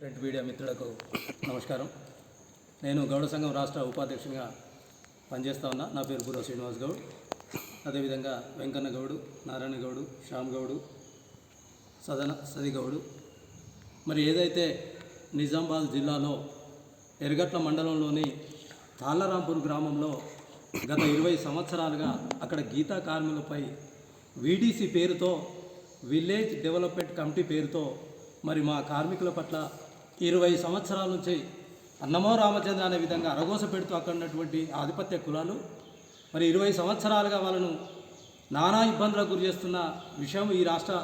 Print media మిత్రులకు నమస్కారం. నేను గౌడ సంఘం రాష్ట్ర ఉపాధ్యక్షునిగా పనిచేస్తా ఉన్నా. నా పేరు బుర్ర శ్రీనివాస్ గౌడ్. అదేవిధంగా వెంకన్న గౌడు, నారాయణ గౌడు, శ్యామ్ గౌడు, సది గౌడు. మరి ఏదైతే నిజామాబాద్ జిల్లాలో ఎర్గట్ల మండలంలోని తాళ్ళరాంపూర్ గ్రామంలో గత 20 సంవత్సరాలుగా అక్కడ గీతా కార్మికులపై వీడీసీ పేరుతో, విలేజ్ డెవలప్మెంట్ కమిటీ పేరుతో మరి మా కార్మికుల పట్ల 20 సంవత్సరాల నుంచి అన్నమో రామచంద్ర అనే విధంగా అరగోస పెడుతూ అక్కడ ఉన్నటువంటి ఆధిపత్య కులాలు మరి 20 సంవత్సరాలుగా వాళ్ళను నానా ఇబ్బందులకు గురి చేస్తున్న విషయం ఈ రాష్ట్ర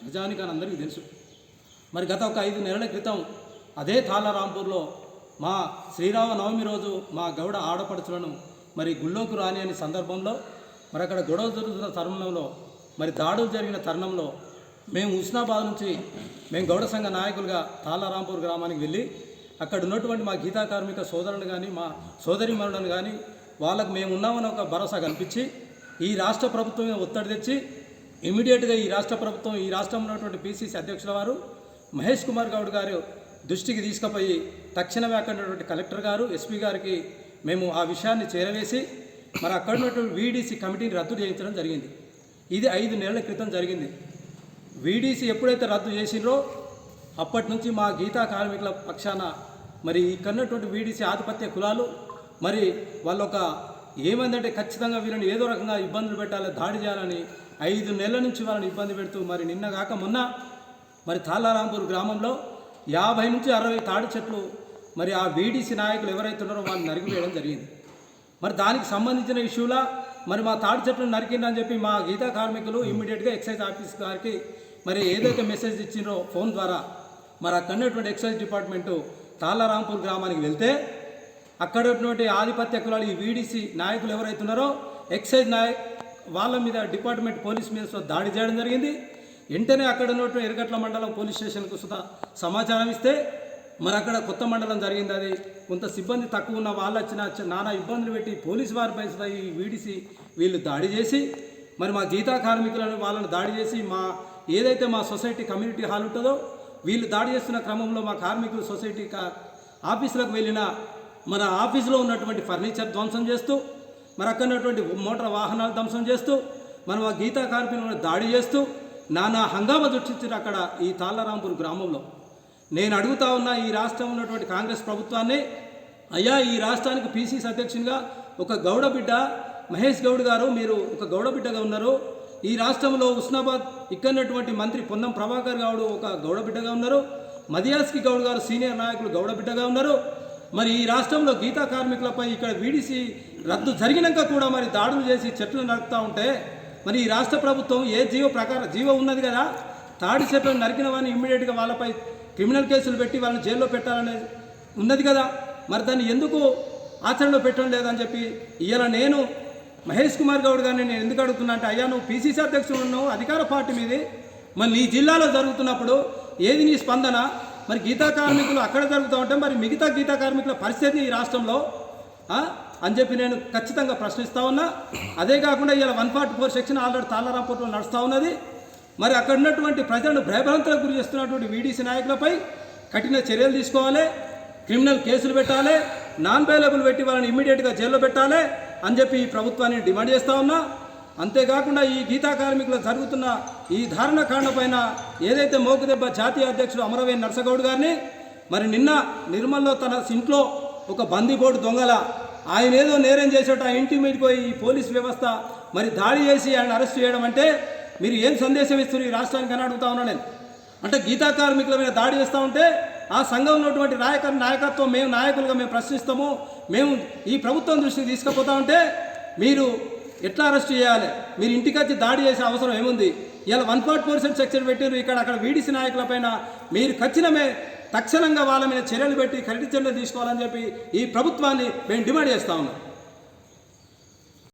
ప్రజానికానికి అందరికీ తెలుసు. మరి గత ఒక 5 నెలల క్రితం అదే తాళ్ళరాంపూర్లో మా శ్రీరామ నవమి రోజు మా గౌడ ఆడపడుచులను మరి గుళ్ళోకి రాని అనే సందర్భంలో మరి అక్కడ గొడవ జరుగుతున్న తరుణంలో మరి దాడులు జరిగిన తరుణంలో మేము హుస్నాబాద్ నుంచి మేము గౌడ సంఘ నాయకులుగా తాళ్ళరాంపూర్ గ్రామానికి వెళ్ళి అక్కడ ఉన్నటువంటి మా గీతా కార్మిక సోదరులను కానీ మా సోదరిమణులను కానీ వాళ్ళకు మేము ఉన్నామని ఒక భరోసా కల్పించి ఈ రాష్ట్ర ప్రభుత్వం ఒత్తిడి తెచ్చి ఇమీడియట్గా ఈ రాష్ట్ర ప్రభుత్వం, ఈ రాష్ట్రంలో ఉన్నటువంటి పిసిసి అధ్యక్షుల వారు మహేష్ కుమార్ గౌడ్ గారు దృష్టికి తీసుకుపోయి తక్షణమే అక్కడ ఉన్నటువంటి కలెక్టర్ గారు, ఎస్పీ గారికి మేము ఆ విషయాన్ని చేరవేసి మరి అక్కడ ఉన్నటువంటి వీడీసీ కమిటీని రద్దు చేయించడం జరిగింది. ఇది 5 నెలల క్రితం జరిగింది. వీడీసీ ఎప్పుడైతే రద్దు చేసిండ్రో అప్పటి నుంచి మా గీతా కార్మికుల పక్షాన మరి ఇక్కడ ఉన్నటువంటి వీడీసీ ఆధిపత్య కులాలు మరి వాళ్ళొక ఏమైందంటే ఖచ్చితంగా వీళ్ళని ఏదో రకంగా ఇబ్బందులు పెట్టాలి, దాడి చేయాలని 5 నెలల నుంచి వాళ్ళని ఇబ్బంది పెడుతూ మరి నిన్న కాక మొన్న మరి తాళ్ళరాంపూర్ గ్రామంలో 50 నుంచి 60 తాడి చెట్లు మరి ఆ వీడీసీ నాయకులు ఎవరైతే ఉన్నారో వాళ్ళని నరికివేయడం జరిగింది. మరి దానికి సంబంధించిన ఇష్యూలా మరి మా తాడి చెట్లను నరికిందని చెప్పి మా గీతా కార్మికులు ఇమ్మీడియట్గా ఎక్సైజ్ ఆఫీస్ గారికి మరి ఏదైతే మెసేజ్ ఇచ్చిండ్రో ఫోన్ ద్వారా మరి అక్కడ ఉన్నటువంటి ఎక్సైజ్ డిపార్ట్మెంటు తాళ్ళరాంపూర్ గ్రామానికి వెళ్తే అక్కడ ఉన్నటువంటి ఆధిపత్య కులాలు ఈ వీడీసీ నాయకులు ఎవరైతే ఉన్నారో ఎక్సైజ్ వాళ్ళ మీద డిపార్ట్మెంట్ పోలీస్ మీద దాడి చేయడం జరిగింది. వెంటనే అక్కడ ఉన్నటువంటి ఎర్గట్ల మండలం పోలీస్ స్టేషన్కు సుధా సమాచారం ఇస్తే మరి అక్కడ కొత్త మండలం జరిగింది. అది కొంత సిబ్బంది తక్కువ ఉన్న వాళ్ళు వచ్చిన నానా ఇబ్బందులు పెట్టి పోలీసు వారిపై ఈ వీడీసీ వీళ్ళు దాడి చేసి మరి మా గీతా కార్మికులను వాళ్ళని దాడి చేసి మా ఏదైతే మా సొసైటీ కమ్యూనిటీ హాల్ ఉంటుందో వీళ్ళు దాడి చేస్తున్న క్రమంలో మా కార్మికులు సొసైటీ ఆఫీసులకు వెళ్ళిన మన ఆఫీసులో ఉన్నటువంటి ఫర్నిచర్ ధ్వంసం చేస్తూ మరి అక్కడ ఉన్నటువంటి మోటార్ వాహనాలు ధ్వంసం చేస్తూ మరి మా గీతా కార్మికులను దాడి చేస్తూ నానా హంగామా సృష్టించారు అక్కడ ఈ తాళ్ళరాంపూర్ గ్రామంలో. నేను అడుగుతా ఉన్న ఈ రాష్ట్రం ఉన్నటువంటి కాంగ్రెస్ ప్రభుత్వాన్ని, అయ్యా ఈ రాష్ట్రానికి పిసిసి అధ్యక్షునిగా ఒక గౌడ బిడ్డ మహేష్ గౌడ్ గారు, మీరు ఒక గౌడ బిడ్డగా ఉన్నారు. ఈ రాష్ట్రంలో హుస్నాబాద్ ఇక్కడటువంటి మంత్రి పొన్నం ప్రభాకర్ గౌడ్ ఒక గౌడ బిడ్డగా ఉన్నారు. మదియాస్కి గౌడ్ గారు సీనియర్ నాయకులు గౌడ బిడ్డగా ఉన్నారు. మరి ఈ రాష్ట్రంలో గీతా కార్మికులపై ఇక్కడ వీడీసీ రద్దు జరిగినాక కూడా మరి దాడులు చేసి చెట్లు నరుకుతూ ఉంటే మరి ఈ రాష్ట్ర ప్రభుత్వం ఏ జీవో ఉన్నది కదా, తాడి చెట్లను నరికిన వారిని ఇమ్మీడియట్గా వాళ్ళపై క్రిమినల్ కేసులు పెట్టి వాళ్ళని జైల్లో పెట్టాలనేది ఉన్నది కదా, మరి దాన్ని ఎందుకు ఆచరణలో పెట్టడం లేదని చెప్పి ఇవాళ నేను మహేష్ కుమార్ గౌడ్ గారిని నేను ఎందుకు అడుగుతున్నా అంటే, అయ్యా నువ్వు పిసిసి అధ్యక్షుడు ఉన్నావు, అధికార పార్టీ మీది, మరి నీ జిల్లాలో జరుగుతున్నప్పుడు ఏది నీ స్పందన? మరి గీతా కార్మికులు అక్కడ జరుగుతూ ఉంటే మరి మిగతా గీతా కార్మికుల పరిస్థితి ఈ రాష్ట్రంలో అని చెప్పి నేను ఖచ్చితంగా ప్రశ్నిస్తూ ఉన్నా. అదే కాకుండా ఇలా 144 సెక్షన్ ఆల్రెడీ తాళ్ళరాంపూర్లో నడుస్తూ ఉన్నది. మరి అక్కడ ఉన్నటువంటి ప్రజలను భయభ్రాంతులకు గురి చేస్తున్నటువంటి వీడీసీ నాయకులపై కఠిన చర్యలు తీసుకోవాలి, క్రిమినల్ కేసులు పెట్టాలి, నాన్ బెయిలబుల్ పెట్టి వాళ్ళని ఇమ్మీడియట్గా జైల్లో పెట్టాలి అని చెప్పి ఈ ప్రభుత్వాన్ని డిమాండ్ చేస్తూ ఉన్నా. అంతేకాకుండా ఈ గీతా కార్మికులు జరుగుతున్న ఈ ధారణ కాండ పైన ఏదైతే మోకుదెబ్బ జాతీయ అధ్యక్షుడు అమరవేణి నరసగౌడ్ గారిని మరి నిన్న నిర్మల్లో తన ఇంట్లో ఒక బందీబోర్డు దొంగల ఆయన ఏదో నేరం చేసేట ఆ ఇంటి మీదకి పోయి ఈ పోలీస్ వ్యవస్థ మరి దాడి చేసి ఆయన అరెస్ట్ చేయడం అంటే మీరు ఏం సందేశం ఇస్తున్నారు ఈ రాష్ట్రానికి అని అడుగుతా ఉన్నా నేను. అంటే గీతా కార్మికుల మీద దాడి చేస్తూ ఉంటే ఆ సంఘంలో ఉన్నటువంటి నాయకత్వం మేము నాయకులుగా మేము ప్రశ్నిస్తాము, మేము ఈ ప్రభుత్వం దృష్టికి తీసుకుపోతా ఉంటే మీరు ఎట్లా అరెస్ట్ చేయాలి? మీరు ఇంటికి వచ్చి దాడి చేసే అవసరం ఏముంది? ఇలా 144 సెక్షన్ పెట్టారు ఇక్కడ అక్కడ వీడీసీ నాయకులపైన మీరు తక్షణంగా వాళ్ళ మీద చర్యలు పెట్టి కఠిన చర్యలు తీసుకోవాలని చెప్పి ఈ ప్రభుత్వాన్ని మేము డిమాండ్ చేస్తా ఉన్నాం.